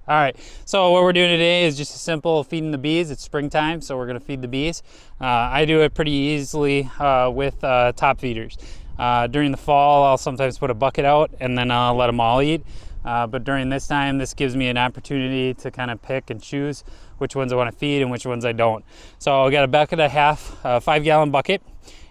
All right, so what we're doing today is just a simple feeding the bees. It's springtime, so we're gonna feed the bees. I do it pretty easily with top feeders. During the fall, I'll sometimes put a bucket out and then I'll let them all eat. But during this time, this gives me an opportunity to kind of pick and choose which ones I wanna feed and which ones I don't. So I got a bucket and a half, 5-gallon bucket.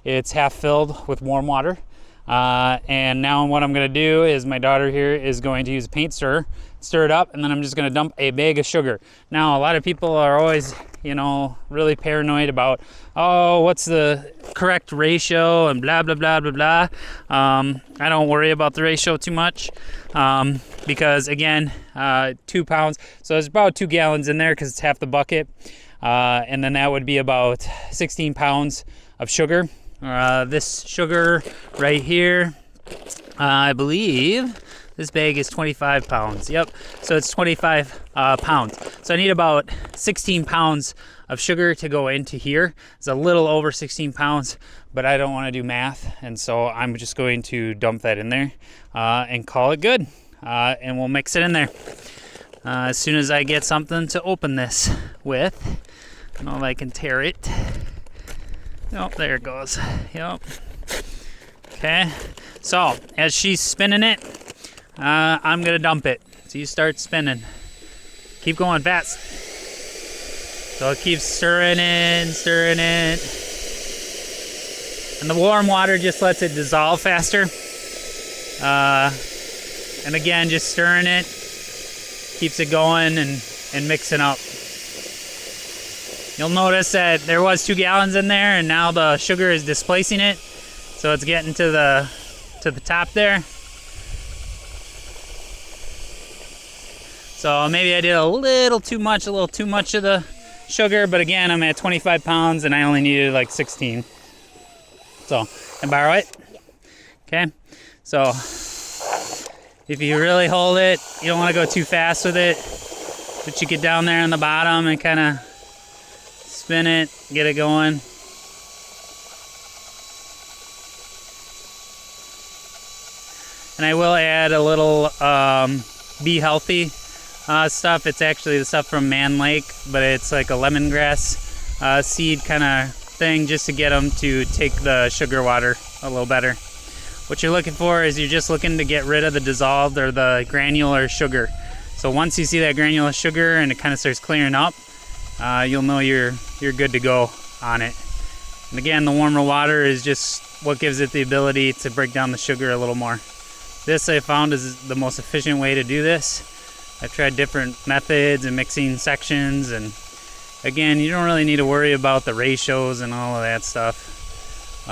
It's half filled with warm water. And now what I'm gonna do is my daughter here is going to use a paint stirrer, stir it up, and then I'm just gonna dump a bag of sugar. Now, a lot of people are always, really paranoid about, oh, what's the correct ratio and blah, blah, blah, blah, blah. I don't worry about the ratio too much because again, 2 pounds. So it's about 2 gallons in there because it's half the bucket. And then that would be about 16 pounds of sugar. This sugar right here, I believe this bag is 25 pounds. Yep, so it's 25 pounds. So I need about 16 pounds of sugar to go into here. It's a little over 16 pounds, but I don't want to do math, and so I'm just going to dump that in there and call it good. And we'll mix it in there. As soon as I get something to open this with, I don't know if I can tear it. Oh, there it goes. Yep. Okay. So as she's spinning it, I'm gonna dump it. So you start spinning. Keep going fast. So it keeps stirring it, stirring it. And the warm water just lets it dissolve faster. And again, just stirring it keeps it going and mixing up. You'll notice that there was 2 gallons in there, and now the sugar is displacing it, so it's getting to the top there. So maybe I did a little too much of the sugar, but again, I'm at 25 pounds and I only needed like 16. So, can I borrow it? Okay. So, if you really hold it, you don't want to go too fast with it, but you get down there on the bottom and kind of spin it, get it going. And I will add a little Be Healthy stuff. It's actually the stuff from Man Lake, but it's like a lemongrass seed kind of thing, just to get them to take the sugar water a little better. What you're looking for is you're just looking to get rid of the dissolved or the granular sugar. So once you see that granular sugar and it kind of starts clearing up, you'll know you're good to go on it. And again, the warmer water is just what gives it the ability to break down the sugar a little more. This I found is the most efficient way to do this. I've tried different methods and mixing sections, and again, you don't really need to worry about the ratios and all of that stuff.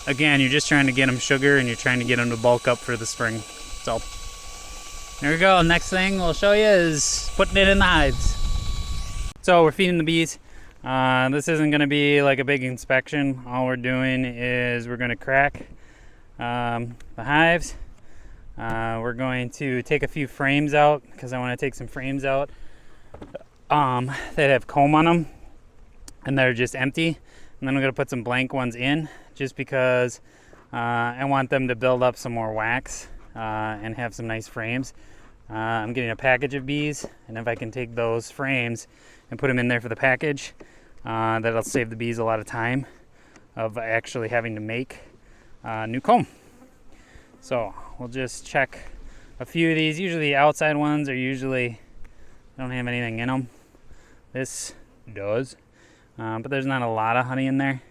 Again, you're just trying to get them sugar and you're trying to get them to bulk up for the spring. So there we go. Next thing we'll show you is putting it in the hives. So we're feeding the bees. This isn't going to be like a big inspection. All we're doing is we're going to crack the hives. We're going to take a few frames out because I want to take some frames out that have comb on them and they're just empty. And then I'm going to put some blank ones in just because I want them to build up some more wax and have some nice frames. I'm getting a package of bees, and if I can take those frames and put them in there for the package, that'll save the bees a lot of time of actually having to make new comb. So we'll just check a few of these. Usually the outside ones are usually don't have anything in them. This does, but there's not a lot of honey in there.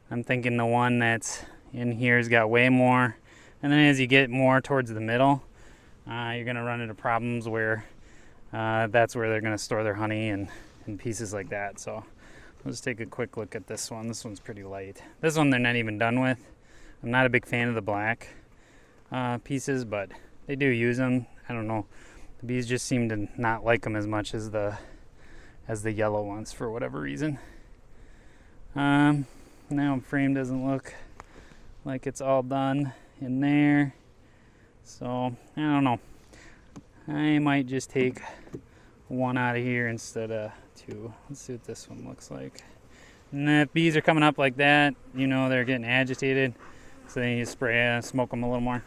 I'm thinking the one that's in here's got way more, and then as you get more towards the middle, you're going to run into problems where that's where they're going to store their honey and pieces like that. So let's take a quick look at this one. This one's pretty light. This one they're not even done with. I'm not a big fan of the black pieces, but they do use them. I don't know. The bees just seem to not like them as much as the yellow ones for whatever reason. Now frame doesn't look like it's all done in there. So, I don't know. I might just take one out of here instead of 2. Let's see what this one looks like. And if bees are coming up like that, you know they're getting agitated. So then you spray, smoke them a little more.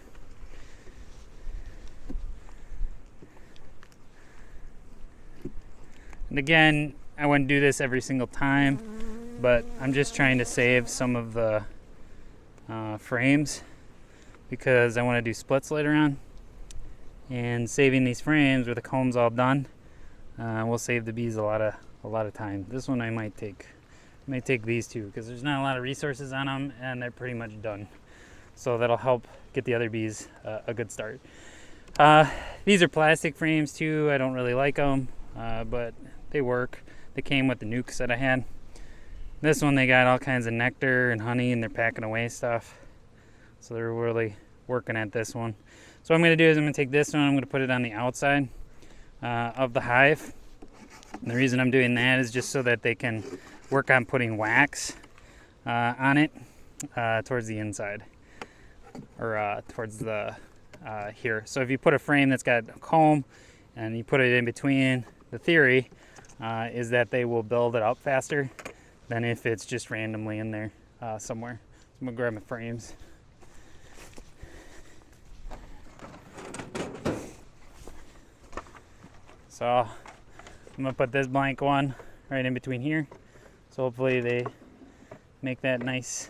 And again, I wouldn't do this every single time, but I'm just trying to save some of the frames because I want to do splits later on. And saving these frames where the comb's all done will save the bees a lot of time. This one I might take these two because there's not a lot of resources on them and they're pretty much done. So that'll help get the other bees a good start. These are plastic frames too. I don't really like them, but they work. They came with the nukes that I had. This one, they got all kinds of nectar and honey and they're packing away stuff. So they're really working at this one. So what I'm going to do is I'm going to take this one, I'm going to put it on the outside of the hive. And the reason I'm doing that is just so that they can work on putting wax on it towards the inside or towards the here. So if you put a frame that's got a comb and you put it in between, the theory is that they will build it up faster than if it's just randomly in there somewhere. So I'm going to grab my frames. So I'm going to put this blank one right in between here. So hopefully they make that nice,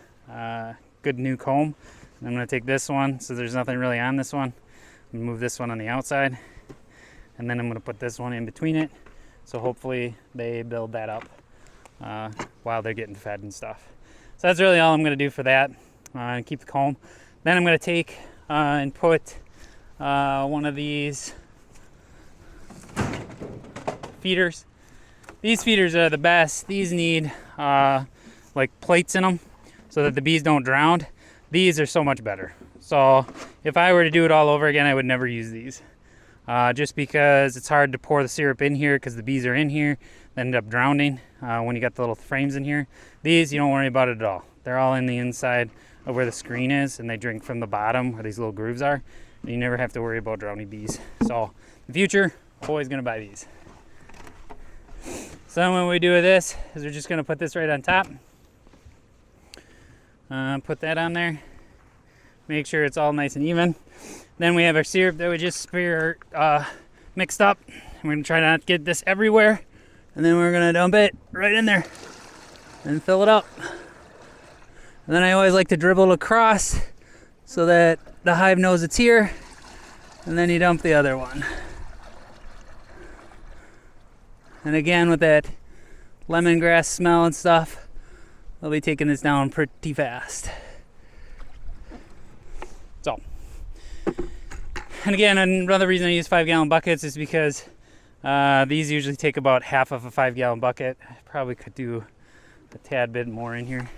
good new comb. And I'm going to take this one, so there's nothing really on this one. I'm going to move this one on the outside. And then I'm going to put this one in between it. So hopefully they build that up while they're getting fed and stuff. So that's really all I'm going to do for that. And keep the comb. Then I'm going to take and put one of these feeders. These feeders are the best. These need like plates in them so that the bees don't drown. These are so much better. So if I were to do it all over again, I would never use these. Just because it's hard to pour the syrup in here because the bees are in here. They end up drowning when you got the little frames in here. These, you don't worry about it at all. They're all in the inside of where the screen is and they drink from the bottom where these little grooves are. And you never have to worry about drowning bees. So in the future, always gonna buy these. So what we do with this is we're just going to put this right on top. Put that on there. Make sure it's all nice and even. Then we have our syrup that we just mixed up. We're going to try not to get this everywhere. And then we're going to dump it right in there and fill it up. And then I always like to dribble it across so that the hive knows it's here. And then you dump the other one. And again, with that lemongrass smell and stuff, I'll be taking this down pretty fast. So, and again, another reason I use 5-gallon buckets is because these usually take about half of a 5-gallon bucket. I probably could do a tad bit more in here.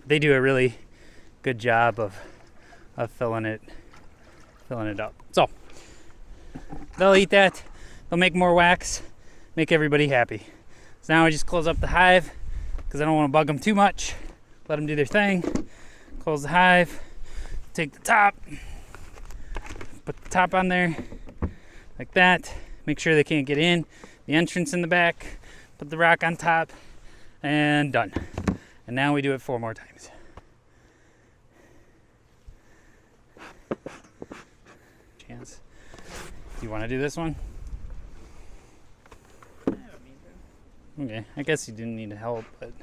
They do a really good job of filling it up. So, they'll eat that. They'll make more wax, make everybody happy. So now I just close up the hive because I don't want to bug them too much. Let them do their thing. Close the hive, take the top, put the top on there like that. Make sure they can't get in. The entrance in the back, put the rock on top, and done. And now we do it 4 more times. Chance. Do you want to do this one? Okay, I guess you didn't need help, but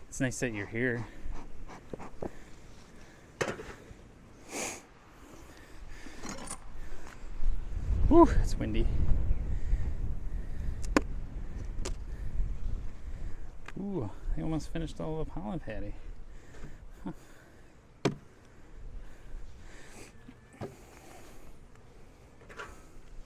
it's nice that you're here. Whew, it's windy. Ooh, I almost finished all the pollen patty.